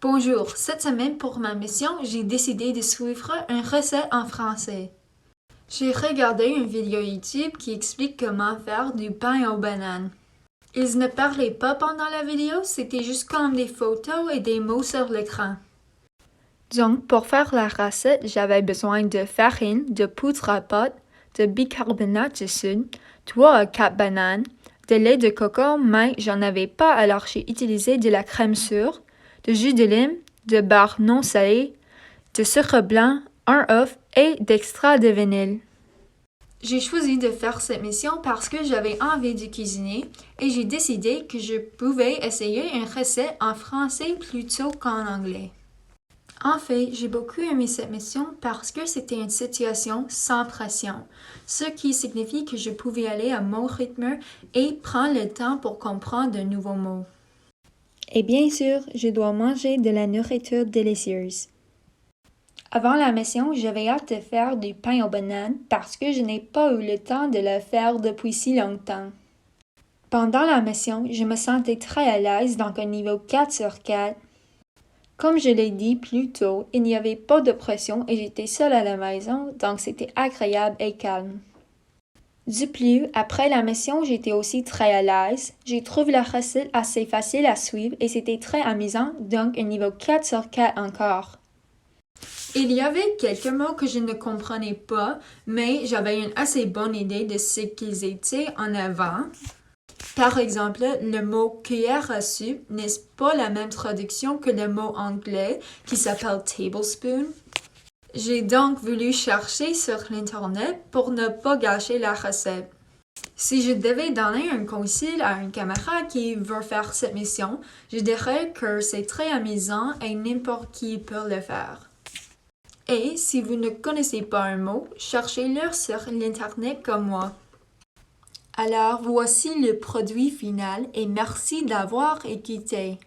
Bonjour, cette semaine pour ma mission, j'ai décidé de suivre une recette en français. J'ai regardé une vidéo YouTube qui explique comment faire du pain aux bananes. Ils ne parlaient pas pendant la vidéo, c'était juste comme des photos et des mots sur l'écran. Donc, pour faire la recette, j'avais besoin de farine, de poudre à pâte, de bicarbonate de soude, 3 à 4 bananes, de lait de coco, mais j'en avais pas alors j'ai utilisé de la crème sûre, de jus de lime, de beurre non salé, de sucre blanc, un œuf et d'extra de vanille. J'ai choisi de faire cette mission parce que j'avais envie de cuisiner et j'ai décidé que je pouvais essayer une recette en français plutôt qu'en anglais. En fait, j'ai beaucoup aimé cette mission parce que c'était une situation sans pression, ce qui signifie que je pouvais aller à mon rythme et prendre le temps pour comprendre de nouveaux mots. Et bien sûr, je dois manger de la nourriture délicieuse. Avant la mission, j'avais hâte de faire du pain aux bananes parce que je n'ai pas eu le temps de le faire depuis si longtemps. Pendant la mission, je me sentais très à l'aise, donc un niveau 4 sur 4. Comme je l'ai dit plus tôt, il n'y avait pas de pression et j'étais seule à la maison, donc c'était agréable et calme. Du plus, après la mission, j'étais aussi très à l'aise. J'ai trouvé la recette assez facile à suivre et c'était très amusant, donc un niveau 4 sur 4 encore. Il y avait quelques mots que je ne comprenais pas, mais j'avais une assez bonne idée de ce qu'ils étaient en avant. Par exemple, le mot cuillère à soupe n'est pas la même traduction que le mot anglais qui s'appelle tablespoon. J'ai donc voulu chercher sur l'internet pour ne pas gâcher la recette. Si je devais donner un conseil à un camarade qui veut faire cette mission, je dirais que c'est très amusant et n'importe qui peut le faire. Et si vous ne connaissez pas un mot, cherchez-le sur l'internet comme moi. Alors, voici le produit final et merci d'avoir écouté.